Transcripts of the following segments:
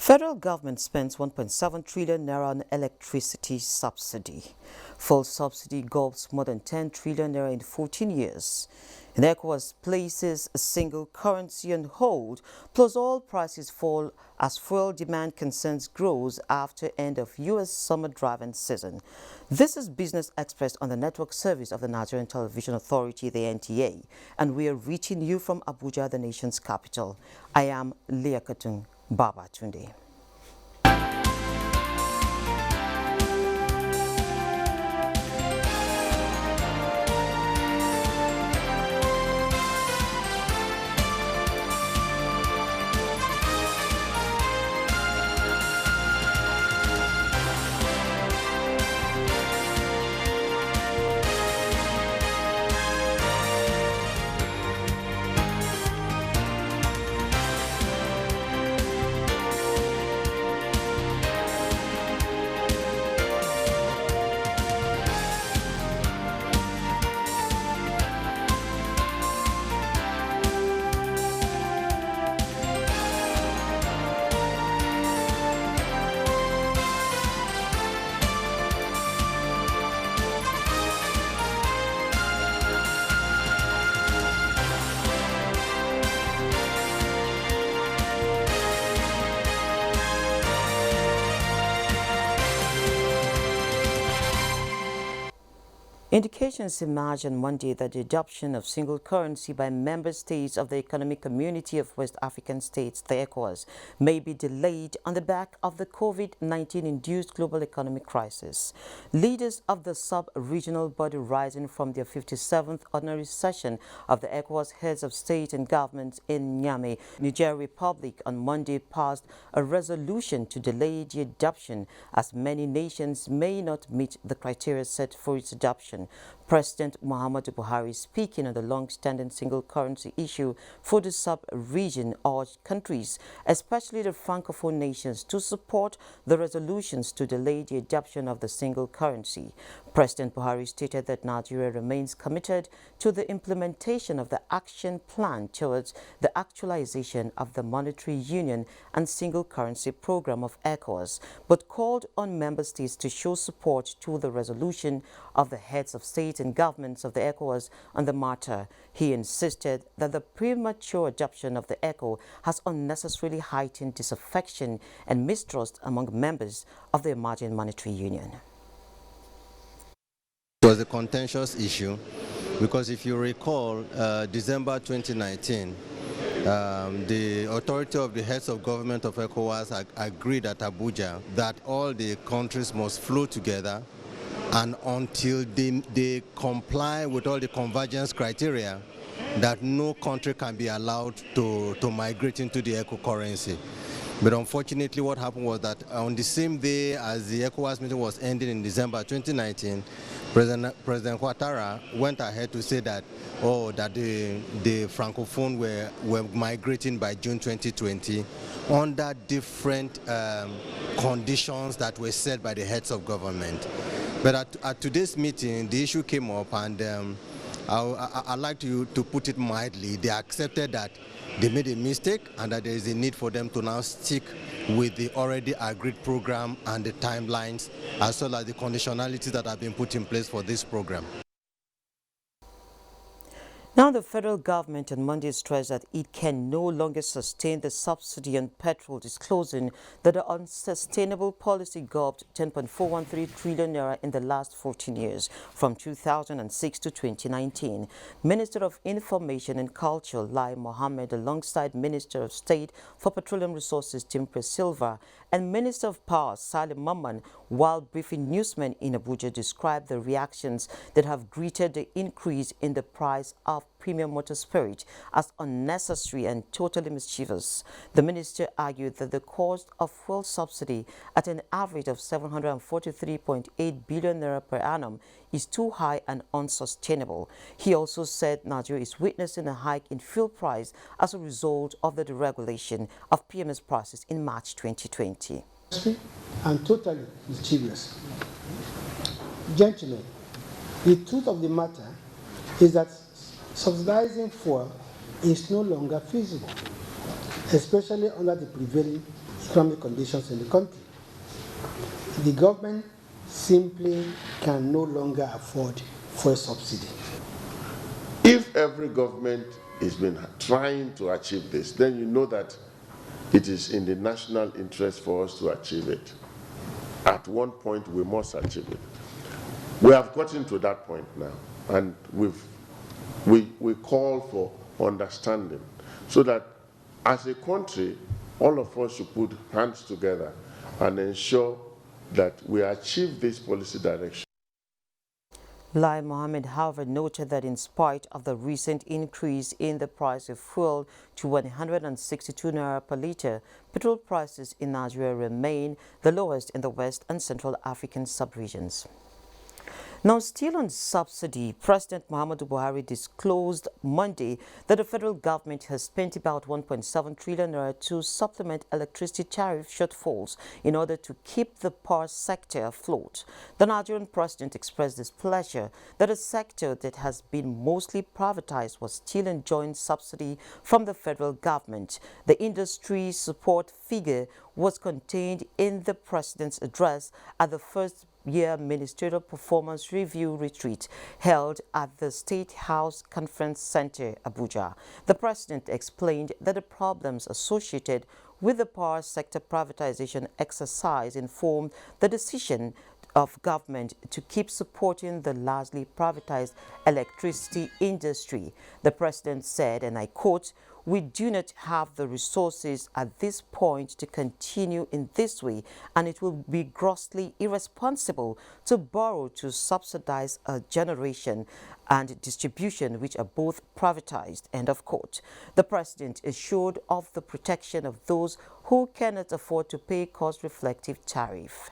Federal government spends 1.7 trillion naira on electricity subsidy. Full subsidy gulps more than 10 trillion naira in 14 years. And ECOWAS places a single currency on hold, plus oil prices fall as fuel demand concerns grows after end of U.S. summer driving season. This is Business Express on the network service of the Nigerian Television Authority, the NTA, and we are reaching you from Abuja, the nation's capital. I am Leah Katun Baba Tunde. Indications emerged on Monday that the adoption of single currency by member states of the Economic Community of West African States, the ECOWAS, may be delayed on the back of the COVID-19-induced global economic crisis. Leaders of the sub-regional body rising from their 57th ordinary session of the ECOWAS heads of state and government in Niamey, Niger Republic, on Monday passed a resolution to delay the adoption as many nations may not meet the criteria set for its adoption. President Muhammadu Buhari, speaking on the long-standing single currency issue for the sub-region, urged countries, especially the Francophone nations, to support the resolutions to delay the adoption of the single currency. President Buhari stated that Nigeria remains committed to the implementation of the action plan towards the actualization of the monetary union and single currency program of ECOWAS, but called on member states to show support to the resolution of the heads of state and governments of the ECOWAS on the matter. He insisted that the premature adoption of the ECO has unnecessarily heightened disaffection and mistrust among members of the emerging monetary union. It was a contentious issue because if you recall, December 2019, the authority of the heads of government of ECOWAS agreed at Abuja that all the countries must flow together, and until they comply with all the convergence criteria, that no country can be allowed to migrate into the ECO currency. But unfortunately, what happened was that on the same day as the ECOWAS meeting was ending in December 2019, President Ouattara went ahead to say that, the Francophone were migrating by June 2020 under different conditions that were set by the heads of government. But at today's meeting, the issue came up, and I'd like to put it mildly. They accepted that they made a mistake and that there is a need for them to now stick with the already agreed program and the timelines, as well as the conditionalities that have been put in place for this program. Now, the federal government on Monday stressed that it can no longer sustain the subsidy on petrol, disclosing that the unsustainable policy gulped 10.413 trillion naira in the last 14 years, from 2006 to 2019. Minister of Information and Culture, Lai Mohammed, alongside Minister of State for Petroleum Resources, Timothy Silva, and Minister of Power, Salim Mamman, while briefing newsmen in Abuja, described the reactions that have greeted the increase in the price of premium motor spirit as unnecessary and totally mischievous. The minister argued that the cost of fuel subsidy at an average of 743.8 billion naira per annum is too high and unsustainable. He also said Nigeria is witnessing a hike in fuel price as a result of the deregulation of PMS prices in March 2020. And totally mischievous. Gentlemen, the truth of the matter is that subsidizing fuel is no longer feasible, especially under the prevailing economic conditions in the country. The government simply can no longer afford fuel subsidy. If every government has been trying to achieve this, then you know that it is in the national interest for us to achieve it. At one point, we must achieve it. We have gotten to that point now, and we call for understanding so that as a country, all of us should put hands together and ensure that we achieve this policy direction. Lai Mohammed, however, noted that in spite of the recent increase in the price of fuel to 162 naira per litre, petrol prices in Nigeria remain the lowest in the West and Central African sub-regions. Now, still on subsidy, President Muhammadu Buhari disclosed Monday that the federal government has spent about 1.7 trillion naira to supplement electricity tariff shortfalls in order to keep the power sector afloat. The Nigerian president expressed displeasure that a sector that has been mostly privatized was still enjoying subsidy from the federal government. The industry support figure was contained in the president's address at the first year Ministerial Performance Review Retreat held at the State House Conference Center, Abuja. The president explained that the problems associated with the power sector privatization exercise informed the decision of government to keep supporting the largely privatized electricity industry. The president said, and I quote, "We do not have the resources at this point to continue in this way, and it will be grossly irresponsible to borrow to subsidize a generation and distribution which are both privatized," end of quote. The president assured of the protection of those who cannot afford to pay cost-reflective tariff.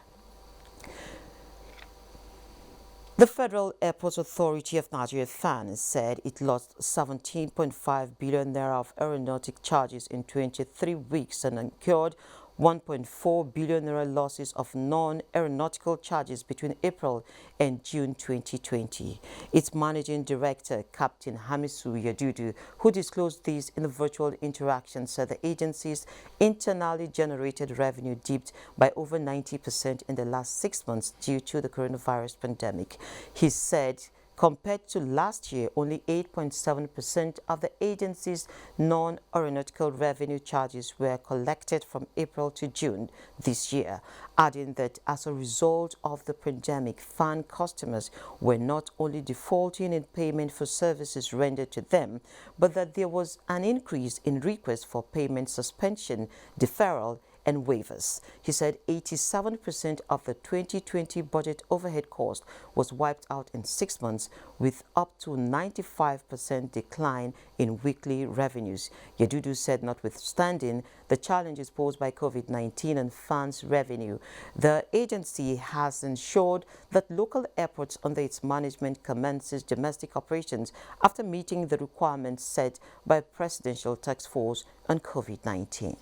The Federal Airports Authority of Nigeria (FAN) said it lost 17.5 billion naira of aeronautic charges in 23 weeks and incurred 1.4 billion naira losses of non-aeronautical charges between April and June 2020. Its managing director, Captain Hamisu Yadudu, who disclosed this in a virtual interaction, said the agency's internally generated revenue dipped by over 90% in the last 6 months due to the coronavirus pandemic. He said, compared to last year, only 8.7% of the agency's non-aeronautical revenue charges were collected from April to June this year, adding that as a result of the pandemic, FAN customers were not only defaulting in payment for services rendered to them, but that there was an increase in requests for payment suspension, deferral, and waivers. He said 87% of the 2020 budget overhead cost was wiped out in 6 months, with up to 95% decline in weekly revenues. Yadudu said notwithstanding the challenges posed by COVID-19 and FAN's revenue, the agency has ensured that local airports under its management commences domestic operations after meeting the requirements set by Presidential Task Force on COVID-19.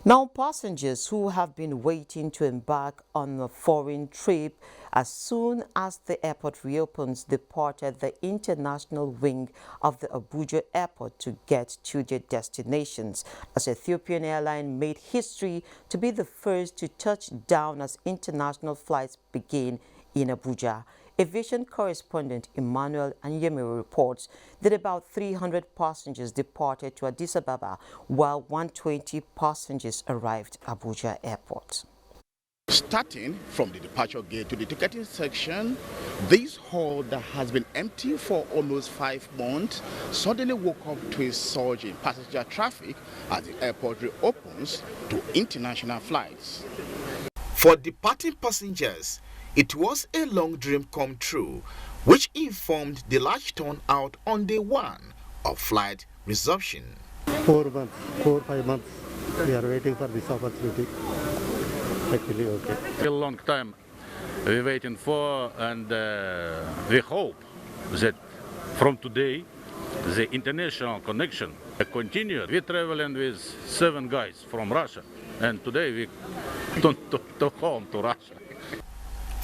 Now, passengers who have been waiting to embark on a foreign trip as soon as the airport reopens departed the international wing of the Abuja airport to get to their destinations, as Ethiopian Airlines made history to be the first to touch down as international flights begin in Abuja. Aviation correspondent Emmanuel Anyemi reports that about 300 passengers departed to Addis Ababa, while 120 passengers arrived at Abuja Airport. Starting from the departure gate to the ticketing section, this hall that has been empty for almost 5 months suddenly woke up to a surge in passenger traffic as the airport reopens to international flights. For departing passengers, it was a long dream come true, which informed the large turnout on day one of flight resumption. 4 months, 4-5 months, we are waiting for this opportunity. Actually, okay. A long time we're waiting for, and we hope that from today the international connection continues. We're traveling with 7 guys from Russia, and today we don't go home to Russia.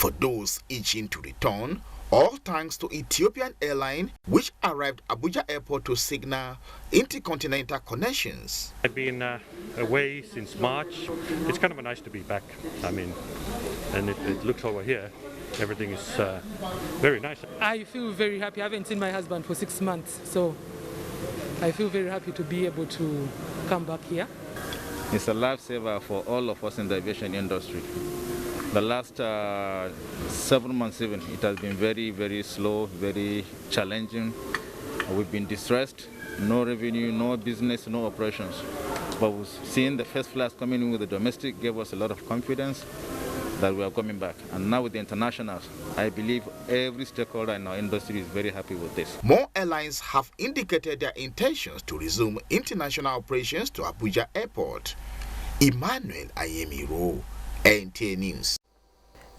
For those itching to return, all thanks to Ethiopian Airline, which arrived Abuja Airport to signal intercontinental connections. I've been away since March. It's kind of nice to be back. I mean, and it looks over here. Everything is very nice. I feel very happy. I haven't seen my husband for 6 months, so I feel very happy to be able to come back here. It's a lifesaver for all of us in the aviation industry. The last 7 months even, it has been very, very slow, very challenging. We've been distressed, no revenue, no business, no operations. But seeing the first flights coming in with the domestic gave us a lot of confidence that we are coming back. And now with the internationals, I believe every stakeholder in our industry is very happy with this. More airlines have indicated their intentions to resume international operations to Abuja Airport. Emmanuel Ayemiro, NTA News.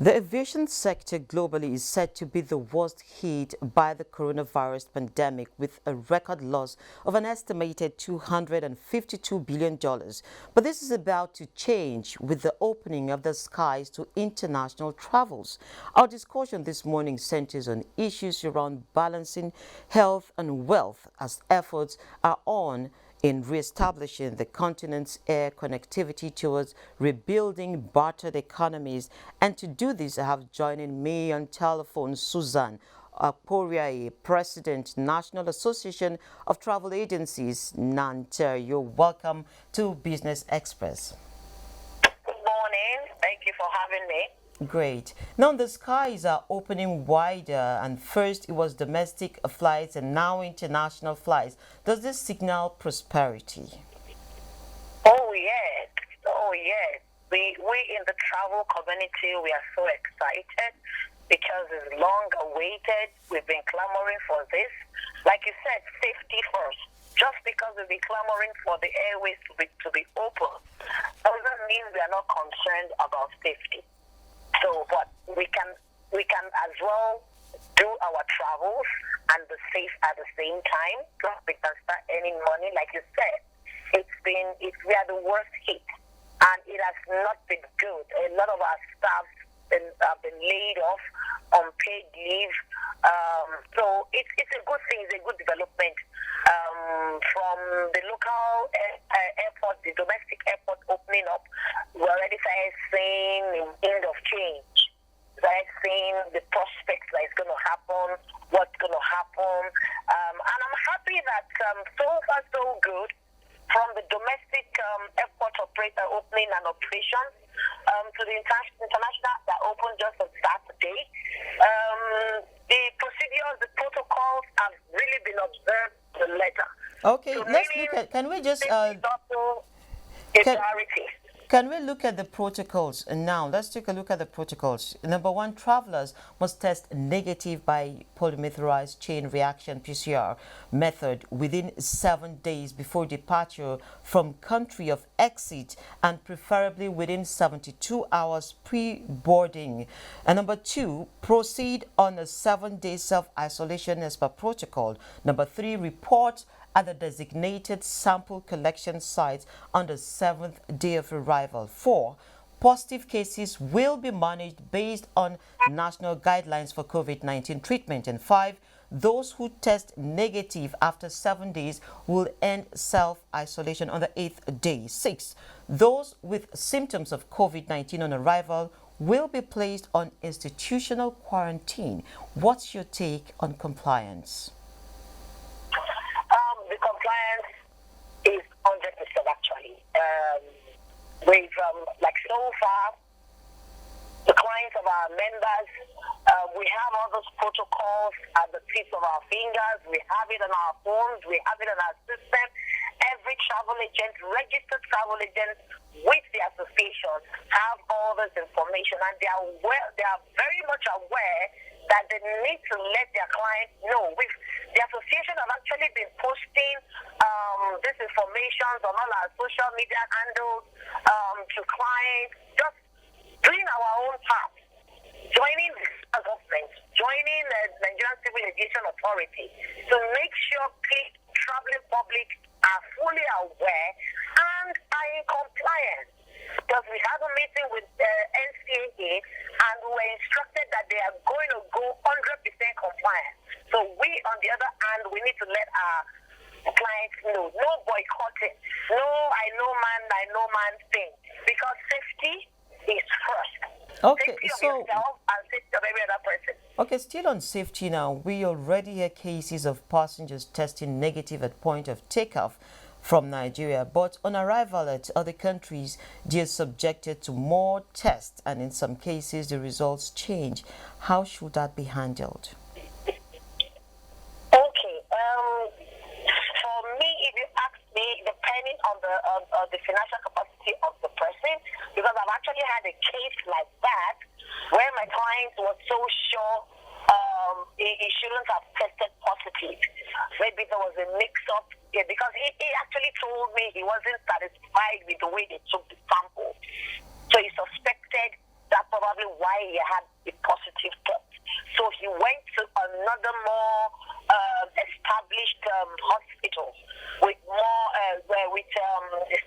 The aviation sector globally is said to be the worst hit by the coronavirus pandemic, with a record loss of an estimated $252 billion. But this is about to change with the opening of the skies to international travels. Our discussion this morning centers on issues around balancing health and wealth as efforts are on in re-establishing the continent's air connectivity towards rebuilding battered economies. And to do this, I have joining me on telephone Susan Akporiaye, President, National Association of Travel Agencies, NTA. You're welcome to Business Express. Good morning. Thank you for having me. Great. Now the skies are opening wider, and first it was domestic flights and now international flights. Does this signal prosperity? Oh yes. We in the travel community, we are so excited because it's long awaited. We've been clamoring for this. Like you said, safety first. Just because we've been clamoring for the airways to be open doesn't mean we are not concerned about safety. So, but we can as well do our travels and be safe at the same time. Plus, we can start earning money, like you said. We are the worst hit, and it has not been good. A lot of our staff have been laid off on paid leave. So it's a good thing. It's a good development. From the local airport, the domestic airport opening up, we already started seeing the end of change. Started seeing the prospects that is going to happen, what's going to happen. And I'm happy that so far so good from the domestic airport operator opening and operations to the international that opened just on Saturday. The procedures, the protocols have really been observed to the letter. Okay, So let's look at, can we just, can we look at the protocols now? Let's take a look at the protocols. Number one, travelers must test negative by polymerase chain reaction PCR method within 7 days before departure from country of exit, and preferably within 72 hours pre-boarding. And number two, proceed on a 7-day self-isolation as per protocol. Number three, report at the designated sample collection sites on the 7th day of arrival. 4. Positive cases will be managed based on national guidelines for COVID-19 treatment. And 5. Those who test negative after 7 days will end self-isolation on the 8th day. 6. Those with symptoms of COVID-19 on arrival will be placed on institutional quarantine. What's your take on compliance? The compliance is 100% actually. We've, like so far, the clients of our members, we have all those protocols at the tips of our fingers. We have it on our phones. We have it on our system. Every travel agent, registered travel agent with the association have all this information, and they are very much aware that they need to let their clients know. The association have actually been posting this information on all our social media handles to clients, just doing our own part, joining the government, joining the Nigerian Civil Aviation Authority to make sure traveling public are fully aware and are in compliance. Because we had a meeting with NTA, and we were instructed that they are going to go 100% compliant. So we, on the other hand, we need to let our clients know. No boycotting. No, I know man thing. Because safety is first. Okay, safety of so yourself and safety of every other person. okay, still on safety now, we already hear cases of passengers testing negative at point of takeoff from Nigeria, but on arrival at other countries, they are subjected to more tests, and in some cases, the results change. How should that be handled? Okay, for me, if you ask me, depending on the financial capacity of the person, because I've actually had a case like that where my client was so sure he shouldn't have tested positive. Maybe there was a mix-up, because he actually told me he wasn't satisfied with the way they took the sample. So he suspected that's probably why he had the positive test. So he went to another more established hospital with more a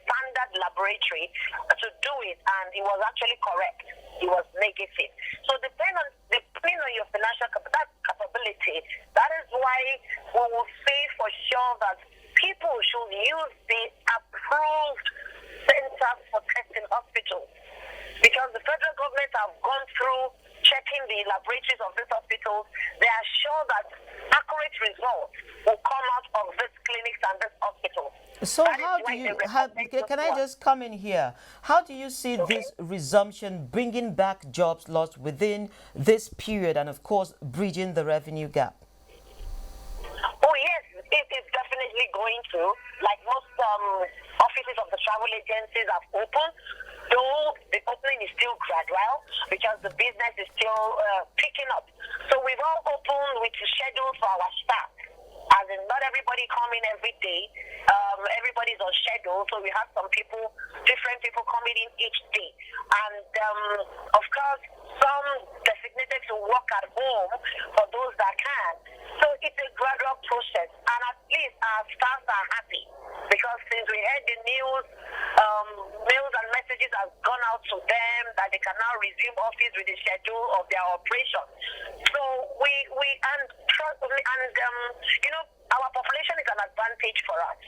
standard laboratory to do it, and he was actually correct. He was negative. So depending on your financial capability, that is why we will say for sure that people should use the approved centers for testing hospitals, because the federal government have gone through checking the laboratories of these hospitals. They are sure that accurate results will come out of these clinics and these hospitals. So how do you, can I just come in here? How do you see this resumption bringing back jobs lost within this period and, of course, bridging the revenue gap? Oh, yes, it is definitely going to. Like most offices of the travel agencies have opened, though the opening is still gradual because the business is still picking up. So we've all opened with schedules for our staff. As in, not everybody coming every day. Everybody's on schedule, so we have some people, different people coming in each day. And of course, some designated to work at home for those that can. So it's a gradual process, and at least our staff are happy because since we heard the news, mails and messages have gone out to them that they can now resume office with the schedule of their operation. So our population is an advantage for us.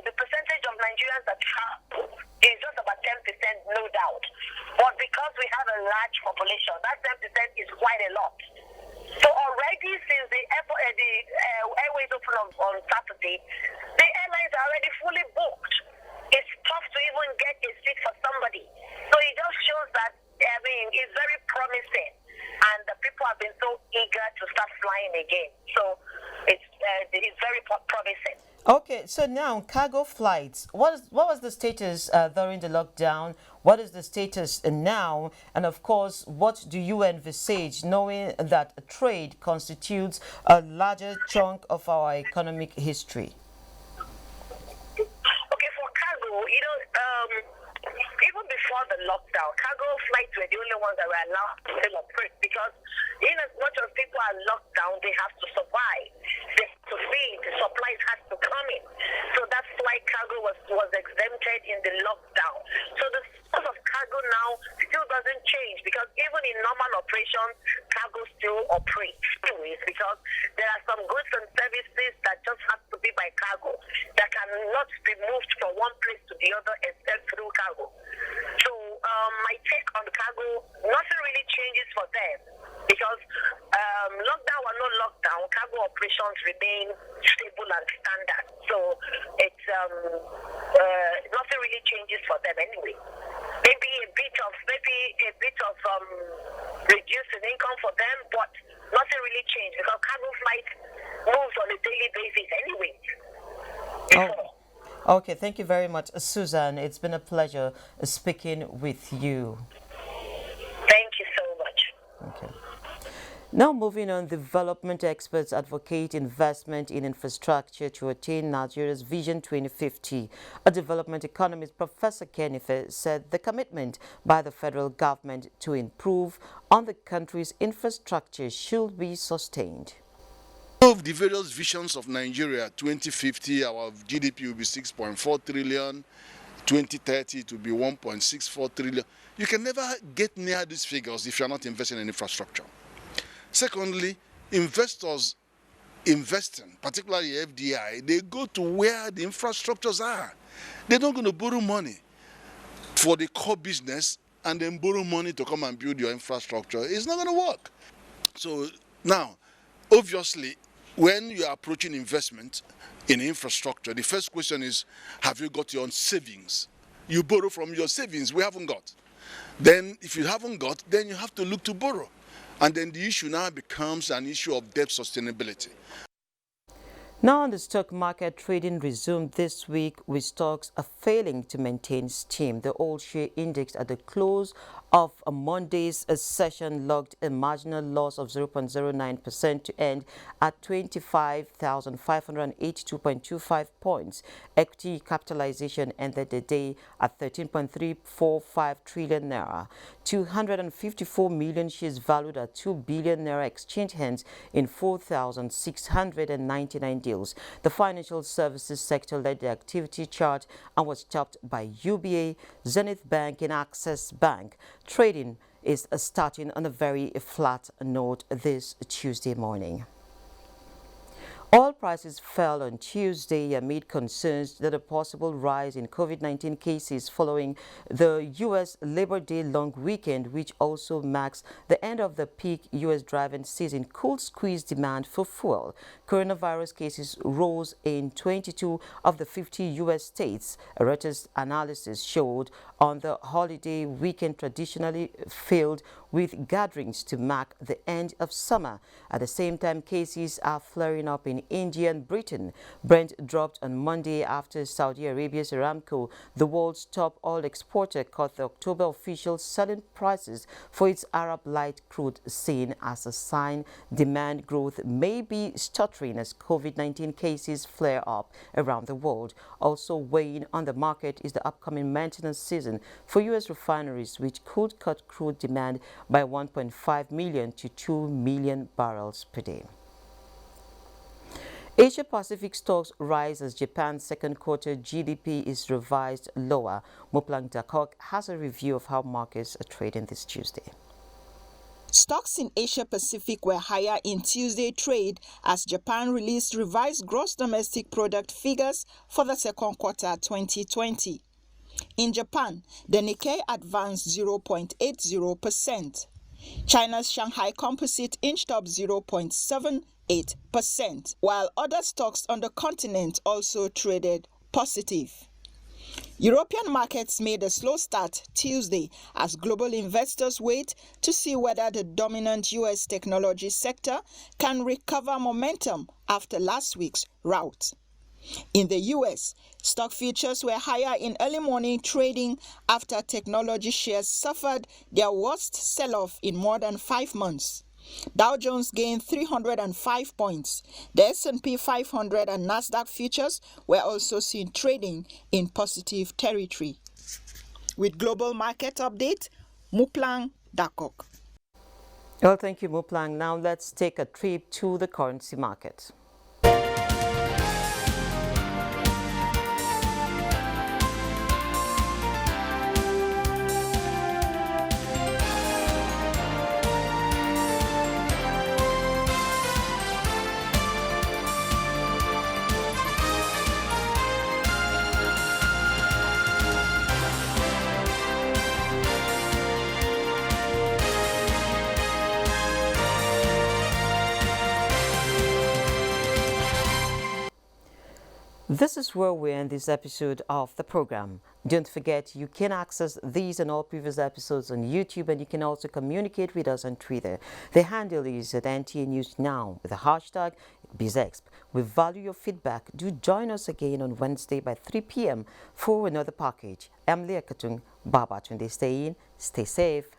The percentage of Nigerians that travel is just about 10%, no doubt. But because we have a large population, that 10% is quite a lot. So already since the airways open on Saturday, the airlines are already fully booked. It's tough to even get a seat for somebody. So it just shows that, it's very promising. And the people have been so eager to start flying again. So it's very promising. Okay, so now cargo flights. What was the status during the lockdown? What is the status now? And of course, what do you envisage, knowing that trade constitutes a larger chunk of our economic history? Okay, for cargo, even before the lockdown, cargo flights were the only ones that were allowed to still operate because in as much as people are locked down, they have to survive. They have to feed. The supplies have to come in. So that's why cargo was exempted in the lockdown. So the source of cargo now still doesn't change because even in normal operations, cargo still operates anyways because there are some goods and services that just have to be by cargo that cannot be moved from one place to the other except through cargo. So my take on cargo, nothing really changes for them because lockdown or no lockdown, cargo operations remain stable and standard. So it's nothing really changes for them anyway. Maybe a bit of reduce in income for them, but nothing really changed because cargo flight moves on a daily basis anyway. Okay, thank you very much, Susan. It's been a pleasure speaking with you. Thank you so much. Okay. Now moving on, development experts advocate investment in infrastructure to attain Nigeria's Vision 2050. A development economist, Professor Kenife, said the commitment by the federal government to improve on the country's infrastructure should be sustained. Of the various visions of Nigeria 2050, our GDP will be 6.4 trillion. 2030 to be 1.64 trillion. You can never get near these figures if you're not investing in infrastructure. Secondly, investors investing, particularly FDI, they go to where the infrastructures are. They're not going to borrow money for the core business and then borrow money to come and build your infrastructure. It's not going to work. So now, obviously, when you are approaching investment in infrastructure, the first question is, have you got your own savings? You borrow from your savings, we haven't got. Then if you haven't got, then you have to look to borrow. And then the issue now becomes an issue of debt sustainability. Now on the stock market, trading resumed this week with stocks failing to maintain steam. The all-share index at the close of Monday's session logged a marginal loss of 0.09% to end at 25,582.25 points. Equity capitalization ended the day at 13.345 trillion naira. 254 million shares valued at 2 billion naira exchanged hands in 4,699 deals. The financial services sector led the activity chart and was topped by UBA, Zenith Bank and Access Bank. Trading is starting on a very flat note this Tuesday morning. Oil prices fell on Tuesday amid concerns that a possible rise in COVID-19 cases following the U.S. Labor Day long weekend, which also marks the end of the peak U.S. driving season, could squeeze demand for fuel. Coronavirus cases rose in 22 of the 50 U.S. states. A Reuters analysis showed on the holiday weekend traditionally filled with gatherings to mark the end of summer. At the same time, cases are flaring up in India and Britain. Brent dropped on Monday after Saudi Arabia's Aramco, the world's top oil exporter, cut the October official selling prices for its Arab light crude, seen as a sign demand growth may be stuttering as COVID-19 cases flare up around the world. Also weighing on the market is the upcoming maintenance season for U.S. refineries, which could cut crude demand by 1.5 million to 2 million barrels per day. Asia-Pacific stocks rise as Japan's second quarter GDP is revised lower. Moplang Dakok has a review of how markets are trading this Tuesday. Stocks in Asia-Pacific were higher in Tuesday trade as Japan released revised gross domestic product figures for the second quarter 2020. In Japan, the Nikkei advanced 0.80%. China's Shanghai Composite inched up 0.78%, while other stocks on the continent also traded positive. European markets made a slow start Tuesday as global investors wait to see whether the dominant U.S. technology sector can recover momentum after last week's rout. In the U.S., stock futures were higher in early morning trading after technology shares suffered their worst sell-off in more than 5 months. Dow Jones gained 305 points. The S&P 500 and Nasdaq futures were also seen trading in positive territory. With global market update, Moplang Dakok. Well, thank you, Moplang. Now let's take a trip to the currency market. This is where we end this episode of the program. Don't forget, you can access these and all previous episodes on YouTube, and you can also communicate with us on Twitter. The handle is at NTA News Now with the hashtag BizExp. We value your feedback. Do join us again on Wednesday by 3 p.m. for another package. I'm Leah Katung. Baba Tunde. Stay in, stay safe.